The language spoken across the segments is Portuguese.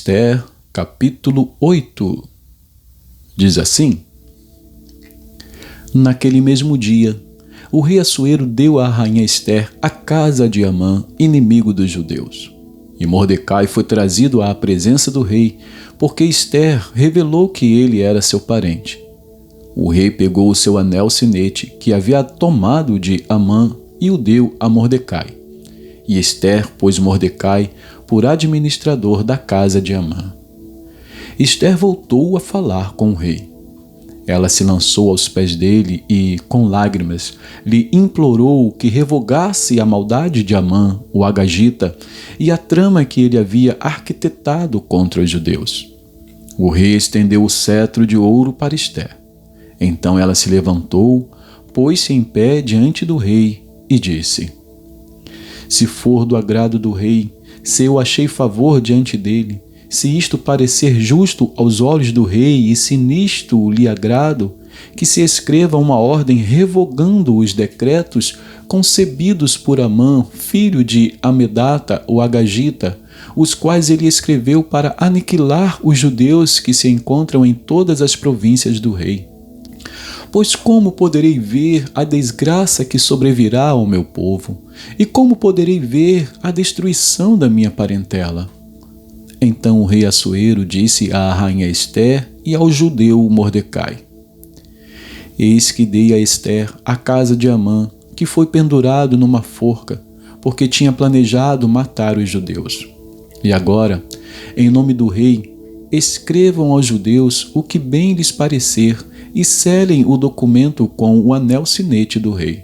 Esther, capítulo 8, diz assim: Naquele mesmo dia, o rei Assuero deu à rainha Esther a casa de Amã, inimigo dos judeus. E Mordecai foi trazido à presença do rei, porque Esther revelou que ele era seu parente. O rei pegou o seu anel sinete, que havia tomado de Amã, e o deu a Mordecai. E Esther pôs Mordecai por administrador da casa de Amã. Esther voltou a falar com o rei. Ela se lançou aos pés dele e, com lágrimas, lhe implorou que revogasse a maldade de Amã, o agagita, e a trama que ele havia arquitetado contra os judeus. O rei estendeu o cetro de ouro para Esther. Então ela se levantou, pôs-se em pé diante do rei e disse: Se for do agrado do rei, se eu achei favor diante dele, se isto parecer justo aos olhos do rei e se nisto lhe agrado, que se escreva uma ordem revogando os decretos concebidos por Amã, filho de Amedata, o agagita, os quais ele escreveu para aniquilar os judeus que se encontram em todas as províncias do rei. Pois como poderei ver a desgraça que sobrevirá ao meu povo? E como poderei ver a destruição da minha parentela? Então o rei Assuero disse à rainha Esther e ao judeu Mordecai: Eis que dei a Esther a casa de Amã, que foi pendurado numa forca, porque tinha planejado matar os judeus. E agora, em nome do rei, escrevam aos judeus o que bem lhes parecer e selem o documento com o anel sinete do rei.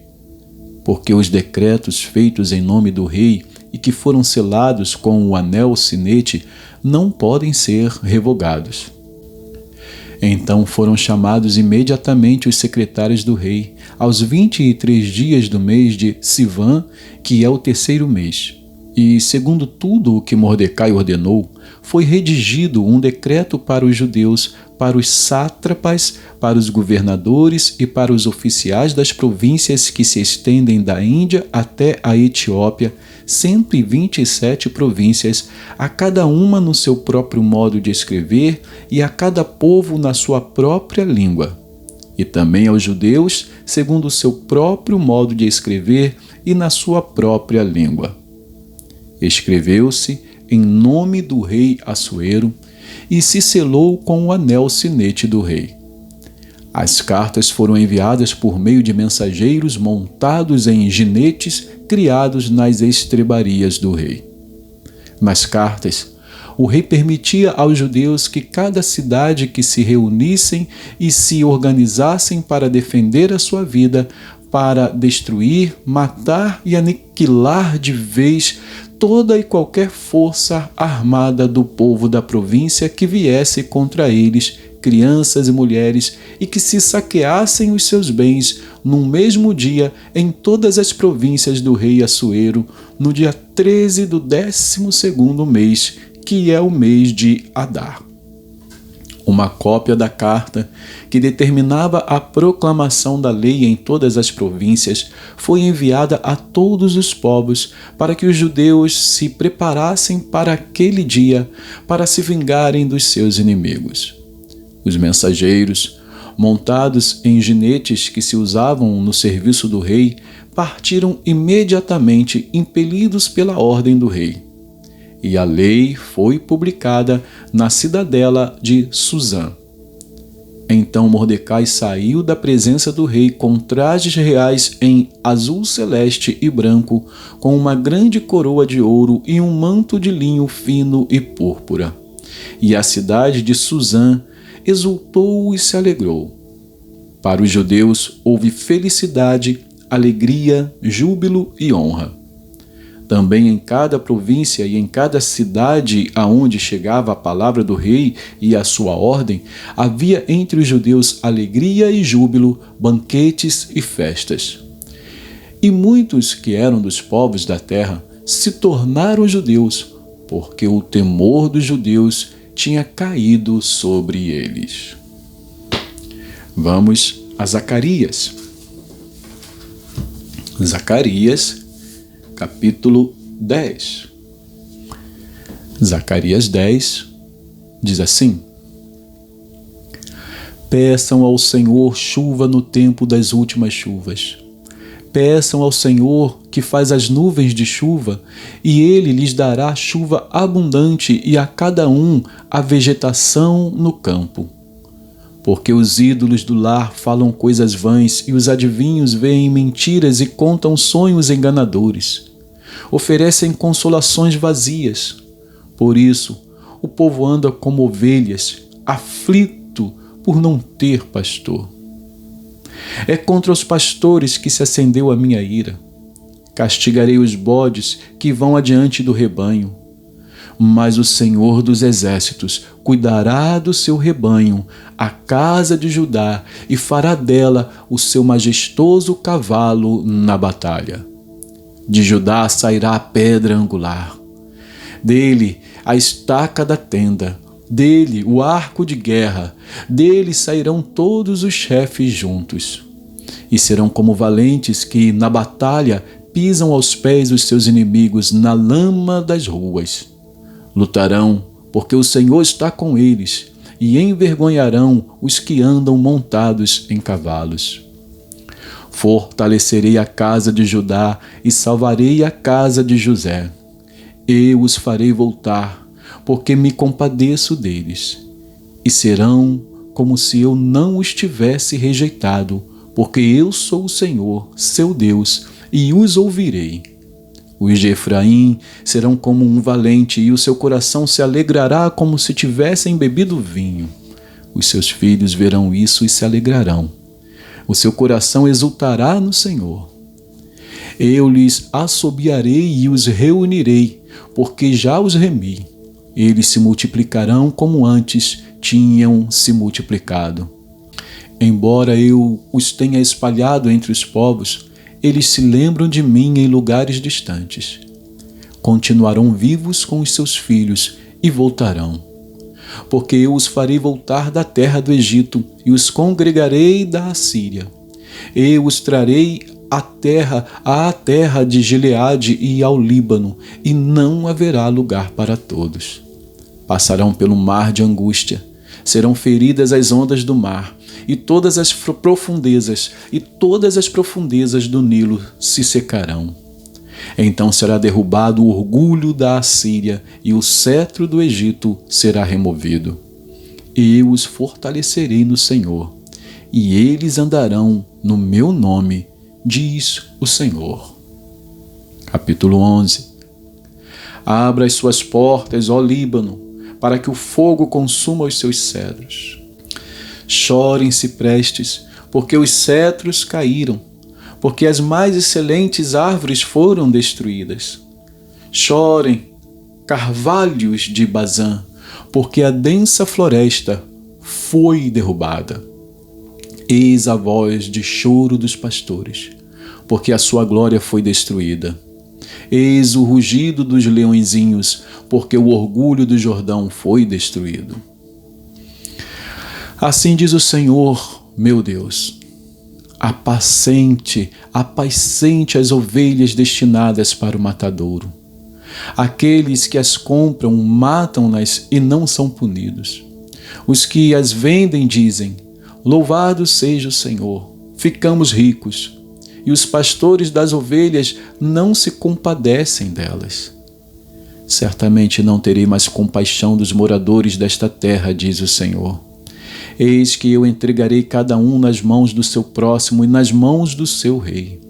Porque os decretos feitos em nome do rei e que foram selados com o anel sinete não podem ser revogados. Então foram chamados imediatamente os secretários do rei, aos 23 dias do mês de Sivan, que é o terceiro mês. E, segundo tudo o que Mordecai ordenou, foi redigido um decreto para os judeus, para os sátrapas, para os governadores e para os oficiais das províncias que se estendem da Índia até a Etiópia, 127 províncias, a cada uma no seu próprio modo de escrever e a cada povo na sua própria língua. E também aos judeus, segundo o seu próprio modo de escrever e na sua própria língua. Escreveu-se em nome do rei Assuero e se selou com o anel sinete do rei. As cartas foram enviadas por meio de mensageiros montados em jinetes criados nas estrebarias do rei. Nas cartas, o rei permitia aos judeus que cada cidade que se reunissem e se organizassem para defender a sua vida, para destruir, matar e aniquilar de vez toda e qualquer força armada do povo da província que viesse contra eles, crianças e mulheres, e que se saqueassem os seus bens num mesmo dia em todas as províncias do rei Assuero, no dia 13 do 12º mês, que é o mês de Adar. Uma cópia da carta, que determinava a proclamação da lei em todas as províncias, foi enviada a todos os povos para que os judeus se preparassem para aquele dia, para se vingarem dos seus inimigos. Os mensageiros, montados em jinetes que se usavam no serviço do rei, partiram imediatamente, impelidos pela ordem do rei. E a lei foi publicada na cidadela de Suzã. Então Mordecai saiu da presença do rei com trajes reais em azul celeste e branco, com uma grande coroa de ouro e um manto de linho fino e púrpura. E a cidade de Suzã exultou e se alegrou. Para os judeus houve felicidade, alegria, júbilo e honra. Também em cada província e em cada cidade aonde chegava a palavra do rei e a sua ordem, havia entre os judeus alegria e júbilo, banquetes e festas. E muitos que eram dos povos da terra se tornaram judeus, porque o temor dos judeus tinha caído sobre eles. Vamos a Zacarias. Zacarias, capítulo 10. Zacarias 10, diz assim: peçam ao Senhor chuva no tempo das últimas chuvas. Peçam ao Senhor que faz as nuvens de chuva, e Ele lhes dará chuva abundante e a cada um a vegetação no campo. Porque os ídolos do lar falam coisas vãs e os adivinhos veem mentiras e contam sonhos enganadores. Oferecem consolações vazias. Por isso, o povo anda como ovelhas, aflito por não ter pastor. É contra os pastores que se acendeu a minha ira. Castigarei os bodes que vão adiante do rebanho. Mas o Senhor dos Exércitos cuidará do seu rebanho, a casa de Judá, e fará dela o seu majestoso cavalo na batalha. De Judá sairá a pedra angular. Dele a estaca da tenda, dele o arco de guerra, dele sairão todos os chefes juntos. E serão como valentes que, na batalha, pisam aos pés os seus inimigos na lama das ruas. Lutarão, porque o Senhor está com eles, e envergonharão os que andam montados em cavalos. Fortalecerei a casa de Judá e salvarei a casa de José. Eu os farei voltar, porque me compadeço deles. E serão como se eu não os tivesse rejeitado, porque eu sou o Senhor, seu Deus, e os ouvirei. Os de Efraim serão como um valente, e o seu coração se alegrará como se tivessem bebido vinho. Os seus filhos verão isso e se alegrarão. O seu coração exultará no Senhor. Eu lhes assobiarei e os reunirei, porque já os remi. Eles se multiplicarão como antes tinham se multiplicado. Embora eu os tenha espalhado entre os povos, eles se lembram de mim em lugares distantes. Continuarão vivos com os seus filhos e voltarão. Porque eu os farei voltar da terra do Egito e os congregarei da Assíria. Eu os trarei à terra de Gileade e ao Líbano, e não haverá lugar para todos. Passarão pelo mar de angústia, serão feridas as ondas do mar, e todas as profundezas do Nilo se secarão. Então será derrubado o orgulho da Assíria, e o cetro do Egito será removido. Eu os fortalecerei no Senhor, e eles andarão no meu nome, diz o Senhor. Capítulo 11. Abra as suas portas, ó Líbano, para que o fogo consuma os seus cedros. Chorem ciprestes, porque os cedros caíram, porque as mais excelentes árvores foram destruídas. Chorem, carvalhos de Bazã, porque a densa floresta foi derrubada. Eis a voz de choro dos pastores, porque a sua glória foi destruída. Eis o rugido dos leõezinhos, porque o orgulho do Jordão foi destruído. Assim diz o Senhor, meu Deus: apacente as ovelhas destinadas para o matadouro. Aqueles que as compram matam-nas e não são punidos. Os que as vendem dizem: louvado seja o Senhor, ficamos ricos. E os pastores das ovelhas não se compadecem delas. Certamente não terei mais compaixão dos moradores desta terra, diz o Senhor. Eis que eu entregarei cada um nas mãos do seu próximo e nas mãos do seu rei.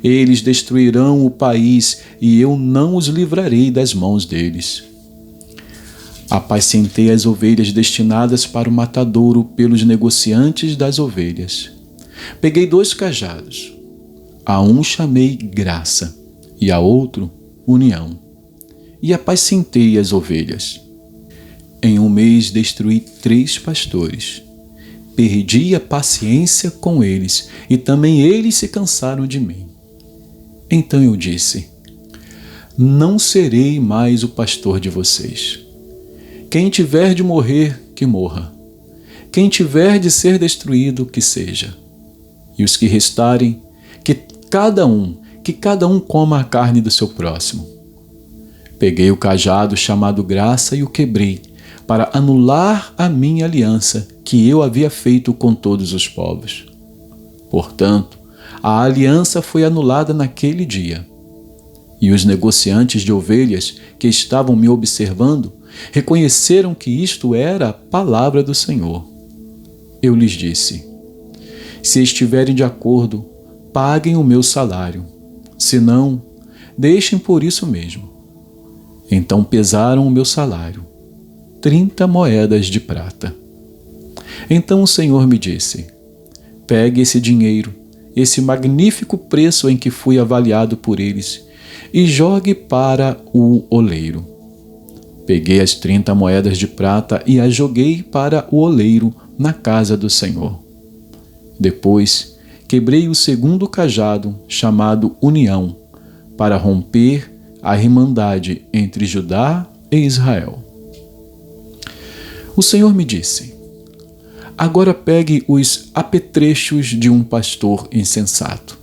Eles destruirão o país e eu não os livrarei das mãos deles. Apacentei as ovelhas destinadas para o matadouro pelos negociantes das ovelhas. Peguei 2 cajados. A um chamei graça e a outro união. E apacentei as ovelhas. Em um mês destruí 3 pastores. Perdi a paciência com eles, e também eles se cansaram de mim. Então eu disse: não serei mais o pastor de vocês. Quem tiver de morrer, que morra. Quem tiver de ser destruído, que seja. E os que restarem, que cada um coma a carne do seu próximo. Peguei o cajado chamado graça e o quebrei, para anular a minha aliança que eu havia feito com todos os povos. Portanto, a aliança foi anulada naquele dia. E os negociantes de ovelhas que estavam me observando reconheceram que isto era a palavra do Senhor. Eu lhes disse: se estiverem de acordo, paguem o meu salário. Se não, deixem por isso mesmo. Então pesaram o meu salário, 30 moedas de prata. Então o Senhor me disse: pegue esse dinheiro, esse magnífico preço em que fui avaliado por eles, e jogue para o oleiro. Peguei as 30 moedas de prata e as joguei para o oleiro na casa do Senhor. Depois, quebrei o segundo cajado, chamado União, para romper a irmandade entre Judá e Israel. O Senhor me disse: agora pegue os apetrechos de um pastor insensato.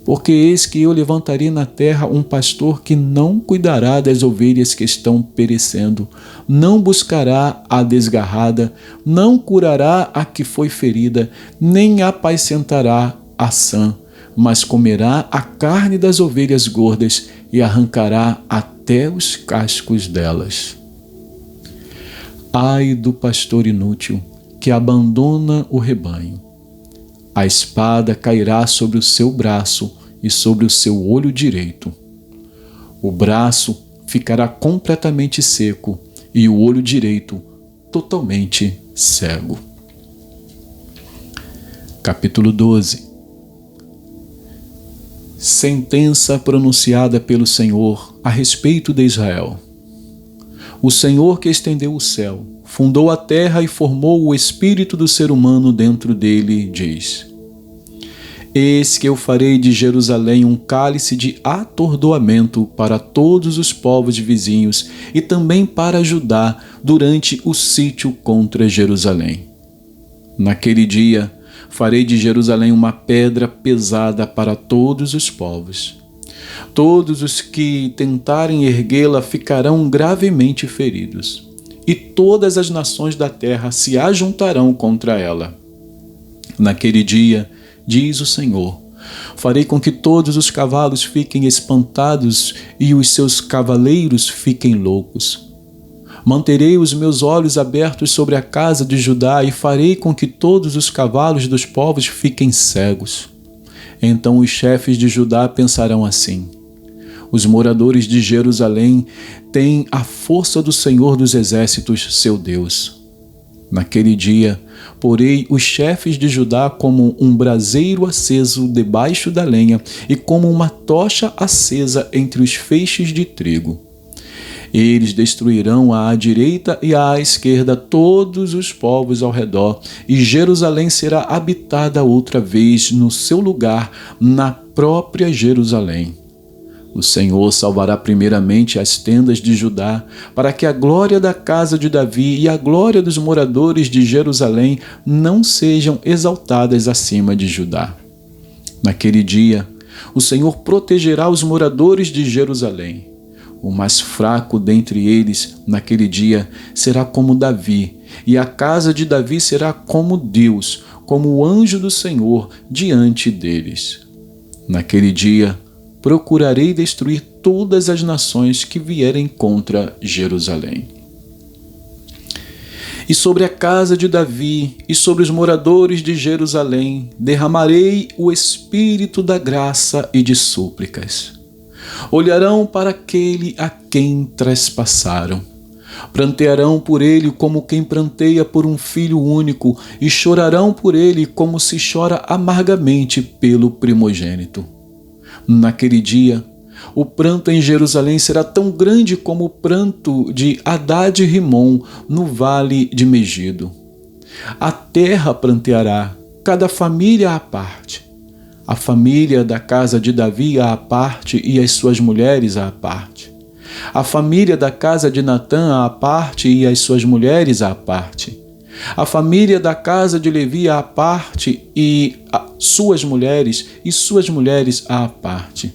Porque eis que eu levantarei na terra um pastor que não cuidará das ovelhas que estão perecendo, não buscará a desgarrada, não curará a que foi ferida, nem apacentará a sã, mas comerá a carne das ovelhas gordas e arrancará até os cascos delas. Ai do pastor inútil que abandona o rebanho. A espada cairá sobre o seu braço e sobre o seu olho direito. O braço ficará completamente seco e o olho direito totalmente cego. Capítulo 12. Sentença pronunciada pelo Senhor a respeito de Israel. O Senhor que estendeu o céu, fundou a terra e formou o espírito do ser humano dentro dele, diz: eis que eu farei de Jerusalém um cálice de atordoamento para todos os povos vizinhos e também para Judá durante o sítio contra Jerusalém. Naquele dia, farei de Jerusalém uma pedra pesada para todos os povos. Todos os que tentarem erguê-la ficarão gravemente feridos, e todas as nações da terra se ajuntarão contra ela. Naquele dia, diz o Senhor, farei com que todos os cavalos fiquem espantados e os seus cavaleiros fiquem loucos. Manterei os meus olhos abertos sobre a casa de Judá e farei com que todos os cavalos dos povos fiquem cegos. Então os chefes de Judá pensarão assim: os moradores de Jerusalém têm a força do Senhor dos Exércitos, seu Deus. Naquele dia, porei os chefes de Judá como um braseiro aceso debaixo da lenha e como uma tocha acesa entre os feixes de trigo. Eles destruirão à direita e à esquerda todos os povos ao redor, e Jerusalém será habitada outra vez no seu lugar, na própria Jerusalém. O Senhor salvará primeiramente as tendas de Judá, para que a glória da casa de Davi e a glória dos moradores de Jerusalém não sejam exaltadas acima de Judá. Naquele dia, o Senhor protegerá os moradores de Jerusalém. O mais fraco dentre eles, naquele dia, será como Davi, e a casa de Davi será como Deus, como o anjo do Senhor diante deles. Naquele dia, procurarei destruir todas as nações que vierem contra Jerusalém. E sobre a casa de Davi e sobre os moradores de Jerusalém derramarei o espírito da graça e de súplicas. Olharão para aquele a quem trespassaram. Prantearão por ele como quem pranteia por um filho único e chorarão por ele como se chora amargamente pelo primogênito. Naquele dia, o pranto em Jerusalém será tão grande como o pranto de Hadad e Rimom no vale de Megido. A terra pranteará, cada família à parte. A família da casa de Davi à parte e as suas mulheres à parte. A família da casa de Natã à parte e as suas mulheres à parte. A família da casa de Levi à parte e suas mulheres à parte.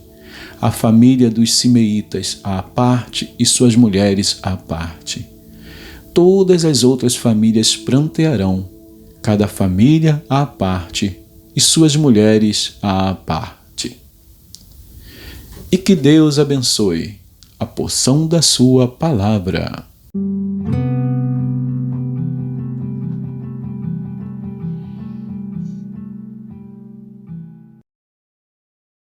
A família dos Simeitas à parte e suas mulheres à parte. todas as outras famílias prantearão, cada família à parte e suas mulheres à parte. E que Deus abençoe a porção da sua palavra.